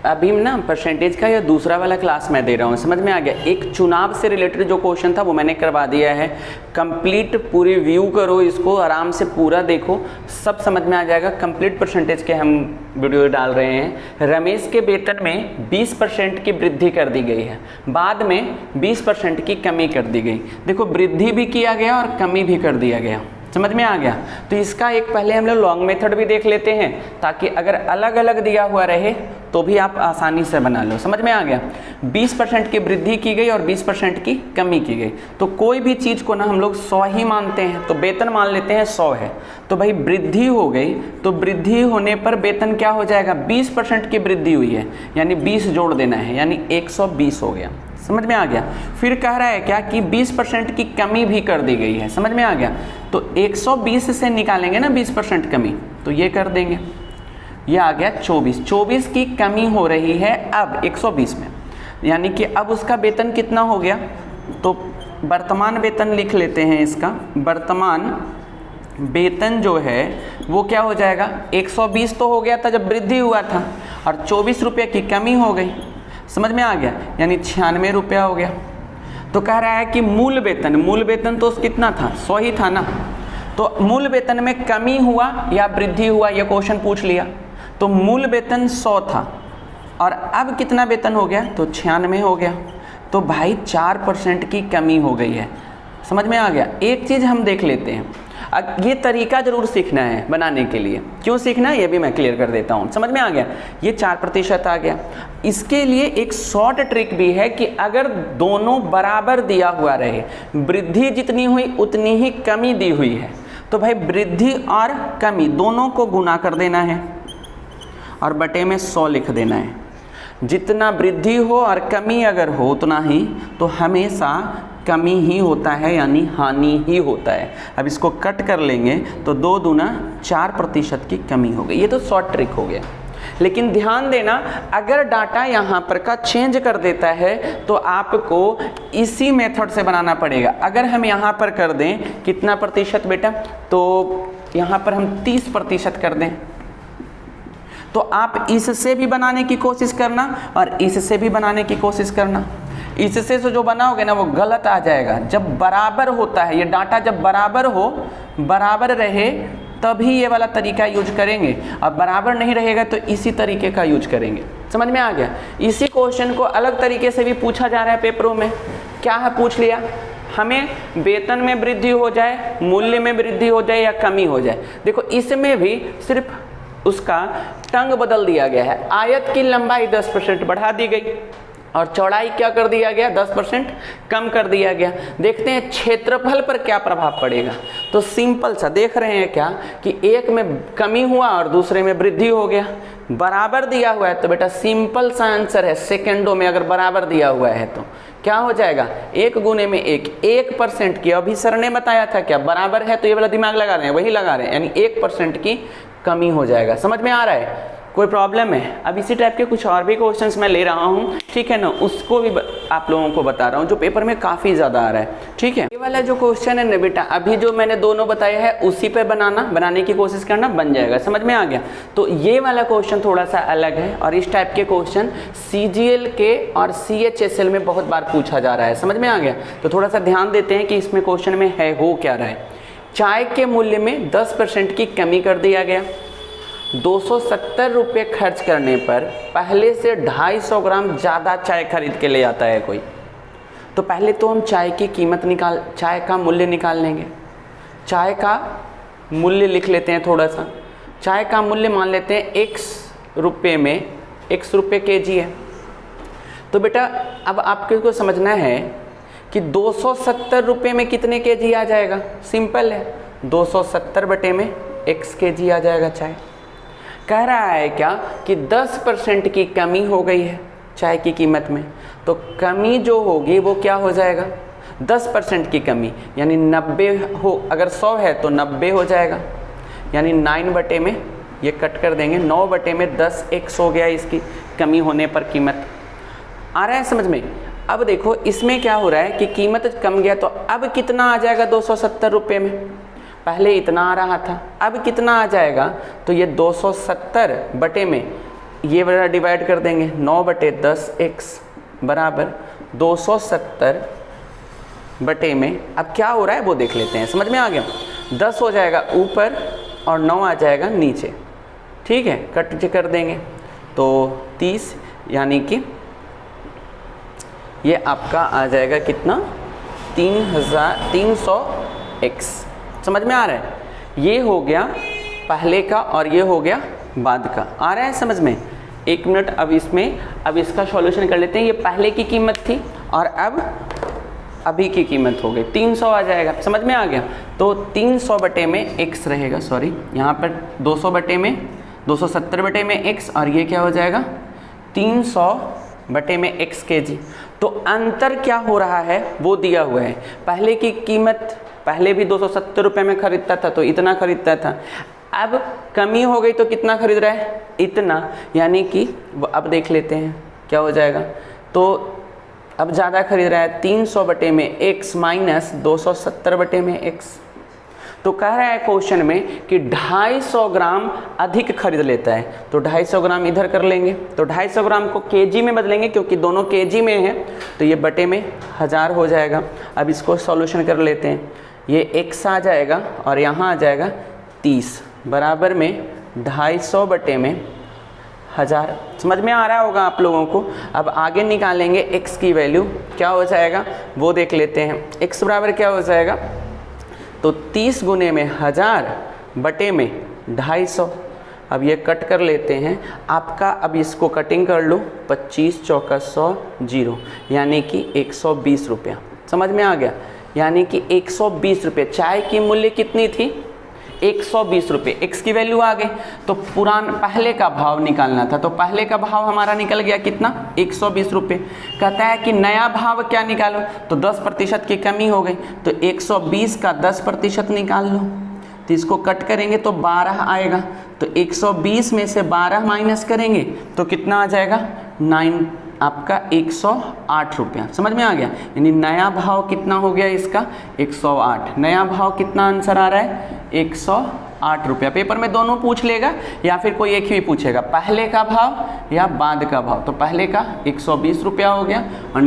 अभी ना परसेंटेज का या दूसरा वाला क्लास मैं दे रहा हूँ, समझ में आ गया। एक चुनाव से रिलेटेड जो क्वेश्चन था वो मैंने करवा दिया है। कंप्लीट पूरी व्यू करो, इसको आराम से पूरा देखो, सब समझ में आ जाएगा। कंप्लीट परसेंटेज के हम वीडियो डाल रहे हैं। रमेश के वेतन में 20% की वृद्धि कर दी गई है, बाद में 20% की कमी कर दी गई। देखो वृद्धि भी किया गया और कमी भी कर दिया गया, समझ में आ गया। तो इसका एक पहले हम लोग लॉन्ग मेथड भी देख लेते हैं, ताकि अगर अलग अलग दिया हुआ रहे तो भी आप आसानी से बना लो, समझ में आ गया। 20% की वृद्धि की गई और 20% की कमी की गई। तो कोई भी चीज़ को ना हम लोग 100 ही मानते हैं, तो वेतन मान लेते हैं 100 है, तो भाई वृद्धि हो गई, तो वृद्धि होने पर वेतन क्या हो जाएगा, 20% की वृद्धि हुई है, यानी 20 जोड़ देना है, यानी 120 हो गया, समझ में आ गया। फिर कह रहा है क्या कि 20% की कमी भी कर दी गई है, समझ में आ गया। तो 120 से निकालेंगे ना 20% कमी, तो ये कर देंगे, ये आ गया 24 की कमी हो रही है अब 120 में, यानी कि अब उसका वेतन कितना हो गया। तो वर्तमान वेतन लिख लेते हैं इसका, वर्तमान वेतन जो है वो क्या हो जाएगा, 120 तो हो गया था जब वृद्धि हुआ था, और 24 रुपये की कमी हो गई, समझ में आ गया, यानी 96 रुपया हो गया। तो कह रहा है कि मूल वेतन तो कितना था, 100 ही था ना। तो मूल वेतन में कमी हुआ या वृद्धि हुआ, यह क्वेश्चन पूछ लिया। तो मूल वेतन 100 था और अब कितना वेतन हो गया, तो 96 हो गया। तो भाई 4% की कमी हो गई है, समझ में आ गया। एक चीज़ हम देख लेते हैं, ये तरीका जरूर सीखना है बनाने के लिए, क्यों सीखना है ये भी मैं क्लियर कर देता हूँ, समझ में आ गया। ये 4% आ गया। इसके लिए एक शॉर्ट ट्रिक भी है कि अगर दोनों बराबर दिया हुआ रहे, वृद्धि जितनी हुई उतनी ही कमी दी हुई है, तो भाई वृद्धि और कमी दोनों को गुना कर देना है और बटे में 100 लिख देना है। जितना वृद्धि हो और कमी अगर हो उतना ही, तो हमेशा कमी ही होता है, यानी हानि ही होता है। अब इसको कट कर लेंगे तो 2 दूना 4% की कमी हो गई। ये तो शॉर्ट ट्रिक हो गया। लेकिन ध्यान देना, अगर डाटा यहाँ पर का चेंज कर देता है तो आपको इसी मेथड से बनाना पड़ेगा। अगर हम यहाँ पर कर दें कितना प्रतिशत बेटा, तो यहाँ पर हम 30% कर दें, तो आप इससे भी बनाने की कोशिश करना और इससे भी बनाने की कोशिश करना। इससे जो बनाओगे ना वो गलत आ जाएगा। जब बराबर होता है ये डाटा, जब बराबर हो, बराबर रहे, तभी ये वाला तरीका यूज करेंगे, और बराबर नहीं रहेगा तो इसी तरीके का यूज करेंगे, समझ में आ गया। इसी क्वेश्चन को अलग तरीके से भी पूछा जा रहा है पेपरों में। क्या है, पूछ लिया हमें वेतन में वृद्धि हो जाए, मूल्य में वृद्धि हो जाए या कमी हो जाए। देखो इसमें भी सिर्फ उसका टंग बदल दिया गया है। आयत की लंबाई 10% बढ़ा दी गई और चौड़ाई क्या कर दिया गया, 10% कम कर दिया गया। देखते हैं क्षेत्रफल पर क्या प्रभाव पड़ेगा। तो सिंपल सा देख रहे हैं क्या कि एक में कमी हुआ और दूसरे में वृद्धि हो गया। बराबर दिया हुआ है तो बेटा सिंपल सा आंसर है, सेकेंडों में अगर बराबर दिया हुआ है तो क्या हो जाएगा, 1 गुने में 1% की, अभी सर ने बताया था क्या बराबर है, तो ये वाला दिमाग लगा रहे हैं, वही लगा रहे हैं, यानी 1% की कमी हो जाएगा। समझ में आ रहा है, कोई प्रॉब्लम है। अब इसी टाइप के कुछ और भी क्वेश्चंस मैं ले रहा हूँ, ठीक है ना, उसको भी आप लोगों को बता रहा हूँ जो पेपर में काफ़ी ज़्यादा आ रहा है, ठीक है। ये वाला जो क्वेश्चन है ना बेटा, अभी जो मैंने दोनों बताया है उसी पे बनाने की कोशिश करना, बन जाएगा, समझ में आ गया। तो ये वाला क्वेश्चन थोड़ा सा अलग है, और इस टाइप के क्वेश्चन CGL के और CHSL में बहुत बार पूछा जा रहा है, समझ में आ गया। तो थोड़ा सा ध्यान देते हैं कि इसमें क्वेश्चन में है हो क्या रहा है। चाय के मूल्य में 10% की कमी कर दिया गया। 270 रुपये खर्च करने पर पहले से 250 ग्राम ज़्यादा चाय खरीद के ले आता है कोई। तो पहले तो हम चाय की कीमत चाय का मूल्य निकाल लेंगे। चाय का मूल्य लिख लेते हैं थोड़ा सा। चाय का मूल्य मान लेते हैं x रुपये में, x रुपये kg है। तो बेटा अब आपको समझना है कि 270 रुपये में कितने kg आ जाएगा। सिंपल है, 270 बटे में x kg आ जाएगा चाय। कह रहा है क्या कि 10% की कमी हो गई है चाय की कीमत में। तो कमी जो होगी वो क्या हो जाएगा, 10% की कमी, यानी 90 हो, अगर 100 है तो 90 हो जाएगा, यानी 9 बटे में ये कट कर देंगे, 9 बटे में 10x हो गया इसकी कमी होने पर कीमत। आ रहा है समझ में। अब देखो इसमें क्या हो रहा है कि कीमत कम गया, तो अब कितना आ जाएगा 270 रुपये में, पहले इतना आ रहा था, अब कितना आ जाएगा, तो ये 270 बटे में ये वाला डिवाइड कर देंगे, 9/10x बराबर 270 बटे में, अब क्या हो रहा है वो देख लेते हैं, समझ में आ गया। 10 हो जाएगा ऊपर और 9 आ जाएगा नीचे, ठीक है, कट कर देंगे तो 30, यानी कि ये आपका आ जाएगा कितना, 300x। समझ में आ रहा है, ये हो गया पहले का और ये हो गया बाद का, आ रहा है समझ में। 1 मिनट, अब इसका सॉल्यूशन कर लेते हैं। ये पहले की कीमत थी और अब अभी की कीमत हो गई, 300 आ जाएगा, समझ में आ गया। तो 300 बटे में x रहेगा, सॉरी यहाँ पर 200 बटे में 270 बटे में x, और ये क्या हो जाएगा 300 बटे में x kg। तो अंतर क्या हो रहा है वो दिया हुआ है। पहले की कीमत, पहले भी 270 रुपये में खरीदता था तो इतना खरीदता था, अब कमी हो गई तो कितना खरीद रहा है, इतना, यानी कि अब देख लेते हैं क्या हो जाएगा। तो अब ज़्यादा खरीद रहा है, 300 बटे में x माइनस 270 बटे में x। तो कह रहा है क्वेश्चन में कि 250 ग्राम अधिक खरीद लेता है, तो 250 ग्राम इधर कर लेंगे, तो 250 ग्राम को केजी में बदलेंगे क्योंकि दोनों केजी में है, तो ये बटे में 1000 हो जाएगा। अब इसको सॉल्यूशन कर लेते हैं, ये x आ जाएगा और यहाँ आ जाएगा 30 बराबर में 250 बटे में 1000। समझ में आ रहा होगा आप लोगों को। अब आगे निकालेंगे x की वैल्यू, क्या हो जाएगा वो देख लेते हैं। x बराबर क्या हो जाएगा, तो 30 गुने में 1000 बटे में 250। अब ये कट कर लेते हैं आपका, अब इसको कटिंग कर लो, 25 चौका 100 0, यानी कि 120 रुपया। समझ में आ गया, यानी कि 120 रुपये। चाय की मूल्य कितनी थी, 120 रुपये, x की वैल्यू आ गई। तो पहले का भाव निकालना था, तो पहले का भाव हमारा निकल गया कितना, 120 रुपये। कहता है कि नया भाव क्या निकालो, तो 10% की कमी हो गई, तो 120 का 10% निकाल लो। तो इसको कट करेंगे तो 12 आएगा, तो 120 में से 12 माइनस करेंगे तो कितना आ जाएगा, 9 आपका 108 रुपया। समझ में आ गया, यानी नया भाव कितना हो गया इसका, 108। नया भाव कितना आंसर आ रहा है, 108 रुपया। पेपर में दोनों पूछ लेगा या फिर कोई एक ही पूछेगा, पहले का भाव या बाद का भाव। तो पहले का 120 रुपया हो गया और